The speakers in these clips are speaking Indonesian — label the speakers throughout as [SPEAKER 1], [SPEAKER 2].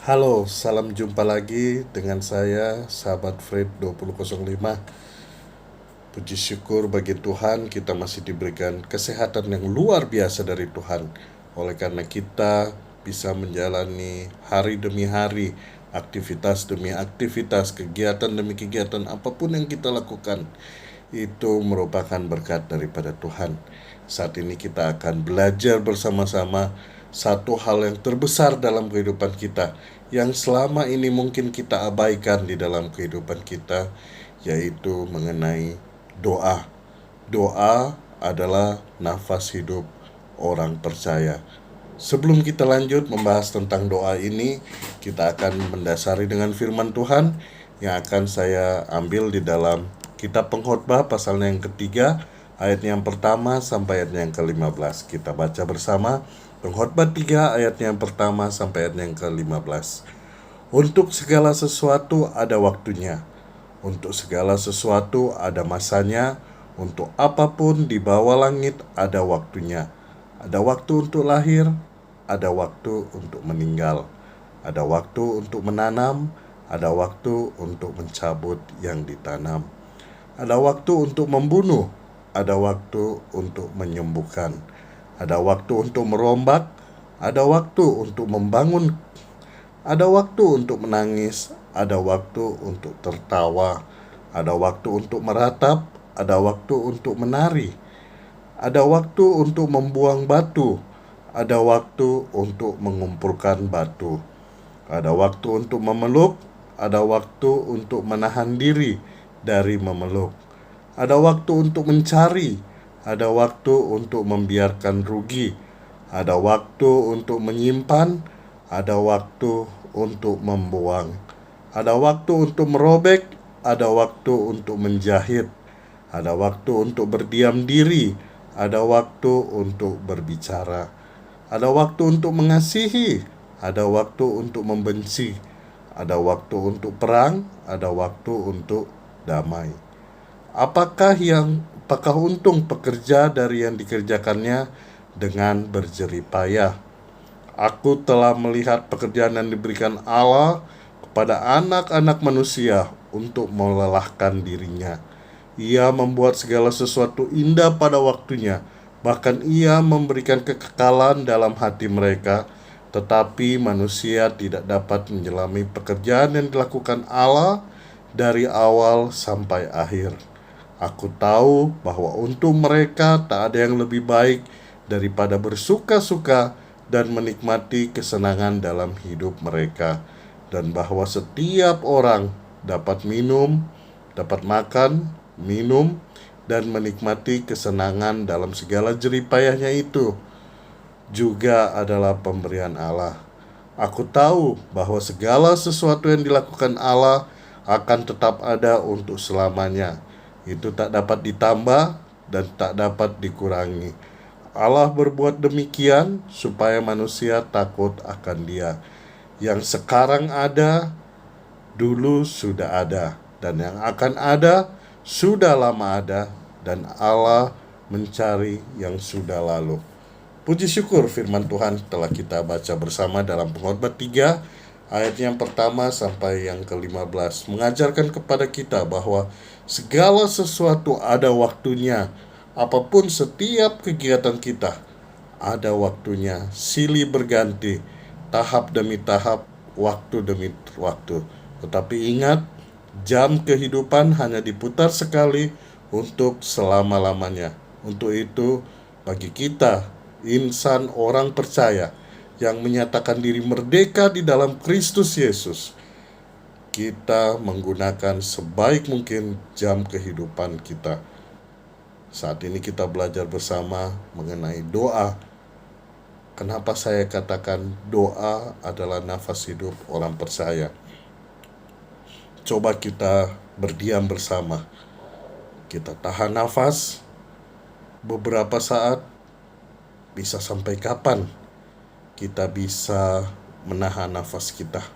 [SPEAKER 1] Halo, salam jumpa lagi dengan saya, sahabat Fred 2005. Puji syukur bagi Tuhan kita masih diberikan kesehatan yang luar biasa dari Tuhan. Oleh karena kita bisa menjalani hari demi hari, aktivitas demi aktivitas, kegiatan demi kegiatan, apapun yang kita lakukan, itu merupakan berkat daripada Tuhan. Saat ini kita akan belajar bersama-sama satu hal yang terbesar dalam kehidupan kita, yang selama ini mungkin kita abaikan di dalam kehidupan kita, yaitu mengenai doa. Doa adalah nafas hidup orang percaya. Sebelum kita lanjut membahas tentang doa ini, kita akan mendasari dengan firman Tuhan yang akan saya ambil di dalam kitab Pengkhotbah pasalnya yang ketiga, ayat yang pertama sampai ayat yang ke-15. Kita baca bersama Pengkhotbah 3 ayat yang pertama sampai ayat yang ke-15. Untuk segala sesuatu ada waktunya, untuk segala sesuatu ada masanya, untuk apapun di bawah langit ada waktunya. Ada waktu untuk lahir, ada waktu untuk meninggal, ada waktu untuk menanam, ada waktu untuk mencabut yang ditanam, ada waktu untuk membunuh, ada waktu untuk menyembuhkan, ada waktu untuk merombak, ada waktu untuk membangun, ada waktu untuk menangis, ada waktu untuk tertawa, ada waktu untuk meratap, ada waktu untuk menari, ada waktu untuk membuang batu, ada waktu untuk mengumpulkan batu, ada waktu untuk memeluk, ada waktu untuk menahan diri dari memeluk, ada waktu untuk mencari, ada waktu untuk membiarkan rugi, ada waktu untuk menyimpan, ada waktu untuk membuang, ada waktu untuk merobek, ada waktu untuk menjahit, ada waktu untuk berdiam diri, ada waktu untuk berbicara, ada waktu untuk mengasihi, ada waktu untuk membenci, ada waktu untuk perang, ada waktu untuk damai. Apakah untung pekerja dari yang dikerjakannya dengan berjerih payah? Aku telah melihat pekerjaan yang diberikan Allah kepada anak-anak manusia untuk melelahkan dirinya. Ia membuat segala sesuatu indah pada waktunya, bahkan ia memberikan kekekalan dalam hati mereka. Tetapi manusia tidak dapat menyelami pekerjaan yang dilakukan Allah dari awal sampai akhir. Aku tahu bahwa untuk mereka tak ada yang lebih baik daripada bersuka-suka dan menikmati kesenangan dalam hidup mereka, dan bahwa setiap orang dapat makan, minum, dan menikmati kesenangan dalam segala jerih payahnya itu juga adalah pemberian Allah. Aku tahu bahwa segala sesuatu yang dilakukan Allah akan tetap ada untuk selamanya. Itu tak dapat ditambah dan tak dapat dikurangi. Allah berbuat demikian supaya manusia takut akan Dia. Yang sekarang ada, dulu sudah ada, dan yang akan ada, sudah lama ada, dan Allah mencari yang sudah lalu. Puji syukur firman Tuhan telah kita baca bersama dalam Pengkhotbah 3 ayat yang pertama sampai yang ke-15, mengajarkan kepada kita bahwa segala sesuatu ada waktunya. Apapun setiap kegiatan kita ada waktunya, silih berganti, tahap demi tahap, waktu demi waktu. Tetapi ingat, jam kehidupan hanya diputar sekali untuk selama-lamanya. Untuk itu, bagi kita, insan orang percaya yang menyatakan diri merdeka di dalam Kristus Yesus, kita menggunakan sebaik mungkin jam kehidupan kita. Saat ini kita belajar bersama mengenai doa. Kenapa saya katakan doa adalah nafas hidup orang percaya? Coba kita berdiam bersama. Kita tahan nafas beberapa saat. Bisa sampai kapan kita bisa menahan nafas kita?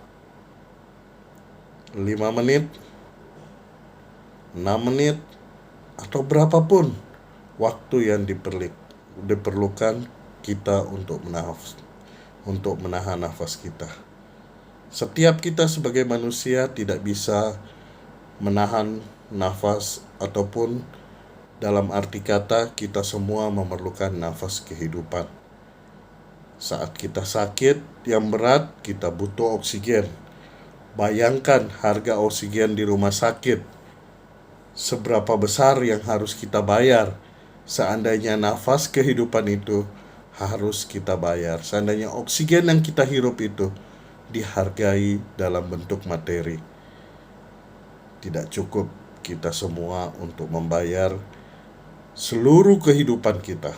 [SPEAKER 1] 5 menit, 6 menit, atau berapapun waktu yang diperlukan kita untuk menahan nafas kita. Setiap kita sebagai manusia tidak bisa menahan nafas, ataupun dalam arti kata kita semua memerlukan nafas kehidupan. Saat kita sakit yang berat, kita butuh oksigen. Bayangkan harga oksigen di rumah sakit, seberapa besar yang harus kita bayar. Seandainya nafas kehidupan itu harus kita bayar, seandainya oksigen yang kita hirup itu dihargai dalam bentuk materi, tidak cukup kita semua untuk membayar seluruh kehidupan kita.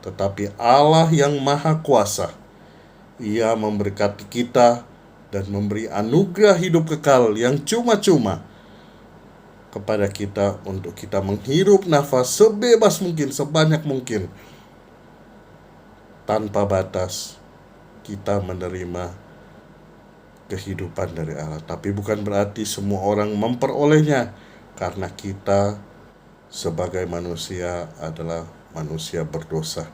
[SPEAKER 1] Tetapi Allah yang Maha Kuasa, Ia memberkati kita dan memberi anugerah hidup kekal yang cuma-cuma kepada kita untuk kita menghirup nafas sebebas mungkin, sebanyak mungkin, tanpa batas. Kita menerima kehidupan dari Allah. Tapi bukan berarti semua orang memperolehnya, karena kita sebagai manusia adalah manusia berdosa.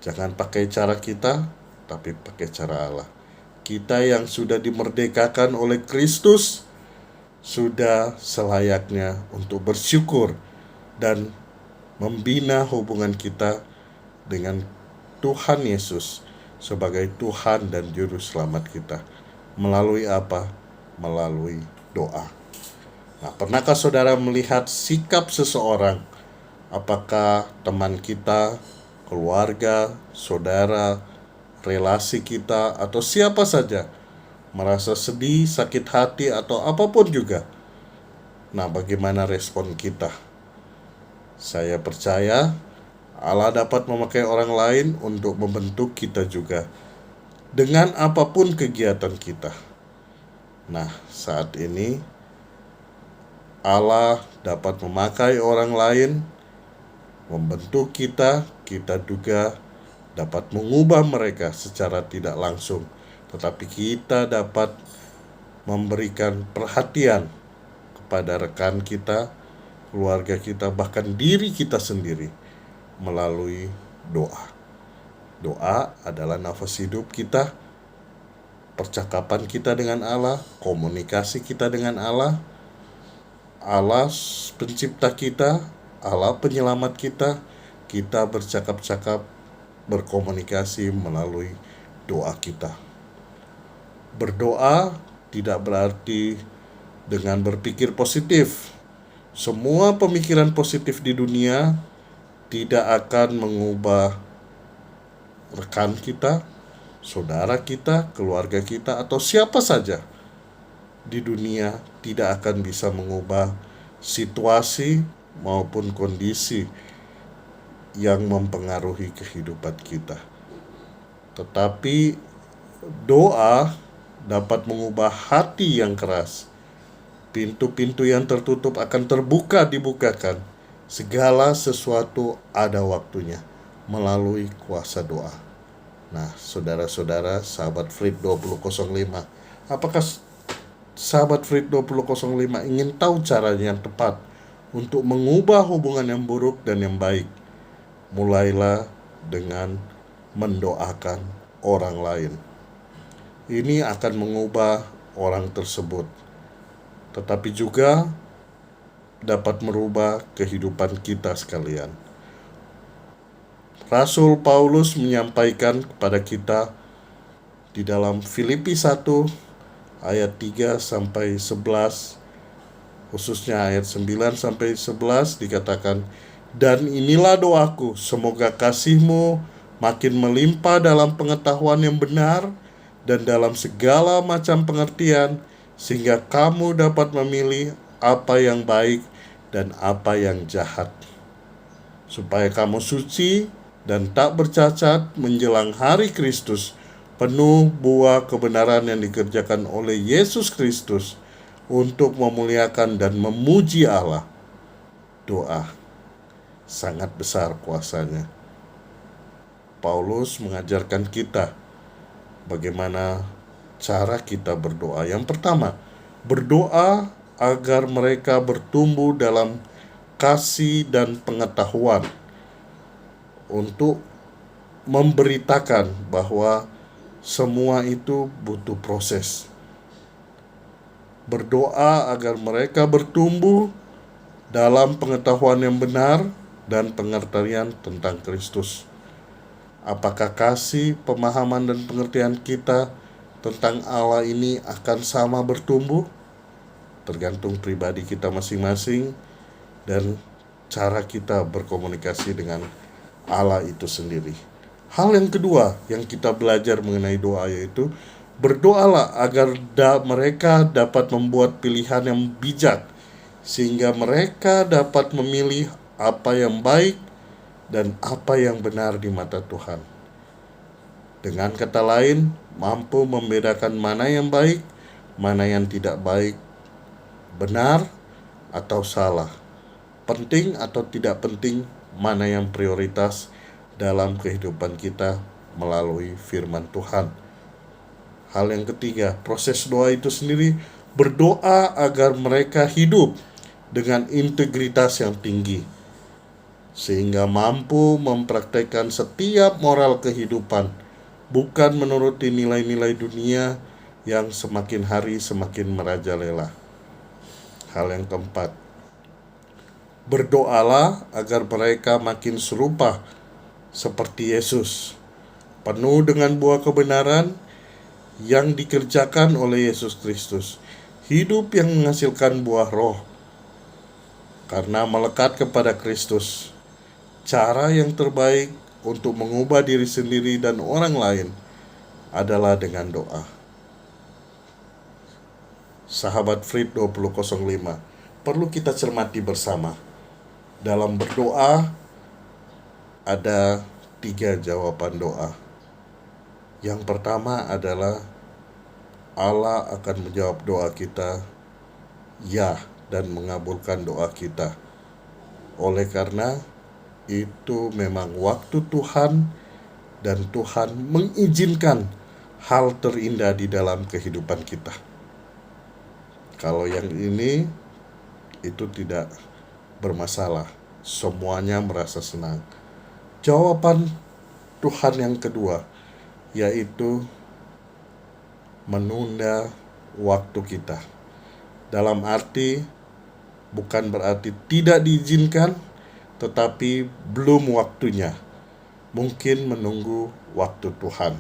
[SPEAKER 1] Jangan pakai cara kita, tapi pakai cara Allah. Kita yang sudah dimerdekakan oleh Kristus sudah selayaknya untuk bersyukur dan membina hubungan kita dengan Tuhan Yesus sebagai Tuhan dan Juru Selamat kita. Melalui apa? Melalui doa. Nah, pernahkah saudara melihat sikap seseorang, apakah teman kita, keluarga, saudara, relasi kita, atau siapa saja, merasa sedih, sakit hati, atau apapun juga? Nah, bagaimana respon kita? Saya percaya Allah dapat memakai orang lain untuk membentuk kita juga, dengan apapun kegiatan kita. Nah, saat ini Allah dapat memakai orang lain membentuk kita. Kita juga dapat mengubah mereka secara tidak langsung, tetapi kita dapat memberikan perhatian kepada rekan kita, keluarga kita, bahkan diri kita sendiri melalui doa. Doa adalah nafas hidup kita, percakapan kita dengan Allah, komunikasi kita dengan Allah. Allah pencipta kita, Allah penyelamat kita. Kita bercakap-cakap, berkomunikasi melalui doa kita. Berdoa tidak berarti dengan berpikir positif. Semua pemikiran positif di dunia tidak akan mengubah rekan kita, saudara kita, keluarga kita, atau siapa saja di dunia. Tidak akan bisa mengubah situasi maupun kondisi yang mempengaruhi kehidupan kita. Tetapi doa dapat mengubah hati yang keras. Pintu-pintu yang tertutup akan dibukakan. Segala sesuatu ada waktunya melalui kuasa doa. Nah, saudara-saudara, sahabat Freed 2005, apakah sahabat Freed 2005 ingin tahu caranya yang tepat untuk mengubah hubungan yang buruk dan yang baik? Mulailah dengan mendoakan orang lain. Ini akan mengubah orang tersebut, tetapi juga dapat merubah kehidupan kita sekalian. Rasul Paulus menyampaikan kepada kita di dalam Filipi 1 ayat 3 sampai 11, khususnya ayat 9 sampai 11, dikatakan, "Dan inilah doaku, semoga kasihmu makin melimpah dalam pengetahuan yang benar dan dalam segala macam pengertian, sehingga kamu dapat memilih apa yang baik dan apa yang jahat, supaya kamu suci dan tak bercacat menjelang hari Kristus, penuh buah kebenaran yang dikerjakan oleh Yesus Kristus untuk memuliakan dan memuji Allah." Doa sangat besar kuasanya. Paulus mengajarkan kita bagaimana cara kita berdoa. Yang pertama, berdoa agar mereka bertumbuh dalam kasih dan pengetahuan, untuk memberitakan bahwa semua itu butuh proses. berdoa agar mereka bertumbuh dalam pengetahuan yang benar dan pengertian tentang Kristus. Apakah kasih, pemahaman, dan pengertian kita tentang Allah ini akan sama bertumbuh? Tergantung pribadi kita masing-masing dan cara kita berkomunikasi dengan Allah itu sendiri. Hal yang kedua yang kita belajar mengenai doa yaitu berdoalah agar mereka dapat membuat pilihan yang bijak sehingga mereka dapat memilih apa yang baik dan apa yang benar di mata Tuhan. Dengan kata lain, mampu membedakan mana yang baik, mana yang tidak baik, benar atau salah, penting atau tidak penting, mana yang prioritas dalam kehidupan kita melalui firman Tuhan. Hal yang ketiga, proses doa itu sendiri berdoa agar mereka hidup dengan integritas yang tinggi, sehingga mampu mempraktekkan setiap moral kehidupan, bukan menuruti nilai-nilai dunia yang semakin hari semakin merajalela. Hal yang keempat, berdoalah agar mereka makin serupa seperti Yesus, penuh dengan buah kebenaran yang dikerjakan oleh Yesus Kristus, hidup yang menghasilkan buah roh karena melekat kepada Kristus. Cara yang terbaik untuk mengubah diri sendiri dan orang lain adalah dengan doa. Sahabat Frit 2005, perlu kita cermati bersama. Dalam berdoa ada 3 jawaban doa. Yang pertama adalah Allah akan menjawab doa kita, ya, dan mengabulkan doa kita. Oleh karena itu memang waktu Tuhan dan Tuhan mengizinkan hal terindah di dalam kehidupan kita. Kalau yang ini itu tidak bermasalah, semuanya merasa senang. Jawaban Tuhan yang kedua yaitu menunda waktu kita. Dalam arti bukan berarti tidak diizinkan, tetapi belum waktunya. Mungkin menunggu waktu Tuhan.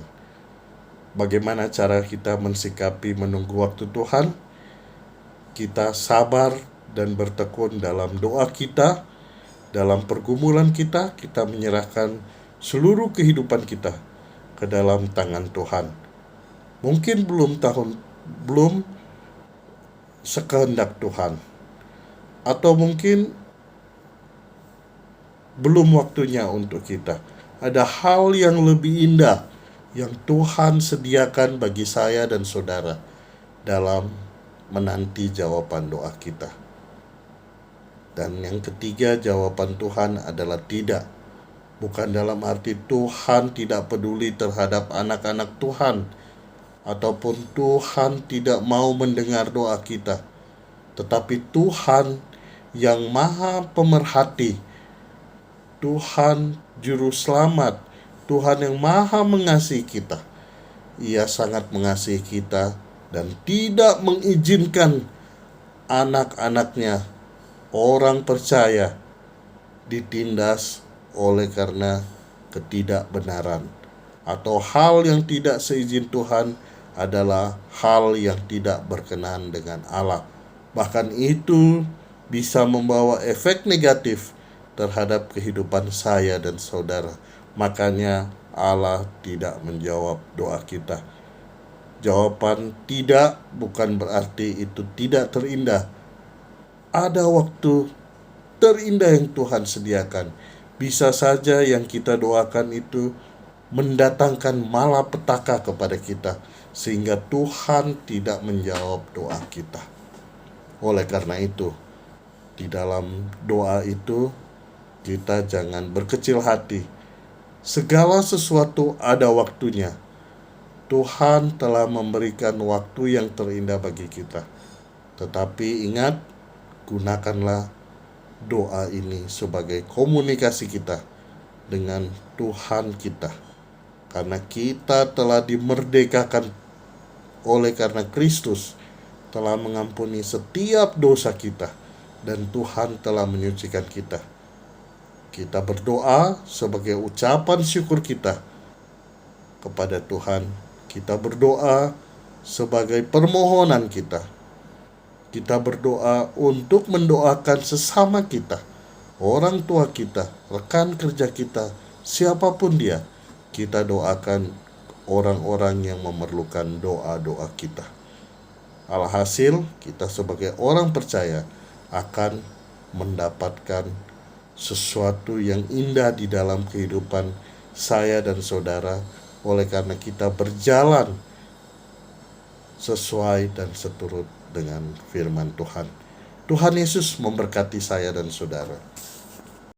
[SPEAKER 1] Bagaimana cara kita mensikapi menunggu waktu Tuhan? Kita sabar dan bertekun dalam doa kita, dalam pergumulan kita, kita menyerahkan seluruh kehidupan kita ke dalam tangan Tuhan. Mungkin belum sekehendak Tuhan, atau mungkin belum waktunya untuk kita. Ada hal yang lebih indah yang Tuhan sediakan bagi saya dan saudara dalam menanti jawaban doa kita. Dan yang ketiga, jawaban Tuhan adalah tidak. Bukan dalam arti Tuhan tidak peduli terhadap anak-anak Tuhan, ataupun Tuhan tidak mau mendengar doa kita. Tetapi Tuhan yang maha pemerhati, Tuhan juru selamat, Tuhan yang maha mengasihi kita. Ia sangat mengasihi kita dan tidak mengizinkan anak-anaknya, orang percaya, ditindas oleh karena ketidakbenaran, atau hal yang tidak seizin Tuhan adalah hal yang tidak berkenan dengan Allah. Bahkan itu bisa membawa efek negatif terhadap kehidupan saya dan saudara. Makanya Allah tidak menjawab doa kita. Jawaban tidak bukan berarti itu tidak terindah. Ada waktu terindah yang Tuhan sediakan. Bisa saja yang kita doakan itu mendatangkan malapetaka kepada kita, sehingga Tuhan tidak menjawab doa kita. Oleh karena itu, di dalam doa itu kita jangan berkecil hati. Segala sesuatu ada waktunya. Tuhan telah memberikan waktu yang terindah bagi kita. Tetapi ingat, gunakanlah doa ini sebagai komunikasi kita dengan Tuhan kita. Karena kita telah dimerdekakan oleh karena Kristus. telah mengampuni setiap dosa kita, dan Tuhan telah menyucikan kita. Kita berdoa sebagai ucapan syukur kita kepada Tuhan. Kita berdoa sebagai permohonan kita. Kita berdoa untuk mendoakan sesama kita, orang tua kita, rekan kerja kita, siapapun dia. Kita doakan orang-orang yang memerlukan doa-doa kita. Alhasil, kita sebagai orang percaya akan mendapatkan sesuatu yang indah di dalam kehidupan saya dan saudara, oleh karena kita berjalan sesuai dan seturut dengan firman Tuhan. Tuhan Yesus memberkati saya dan saudara.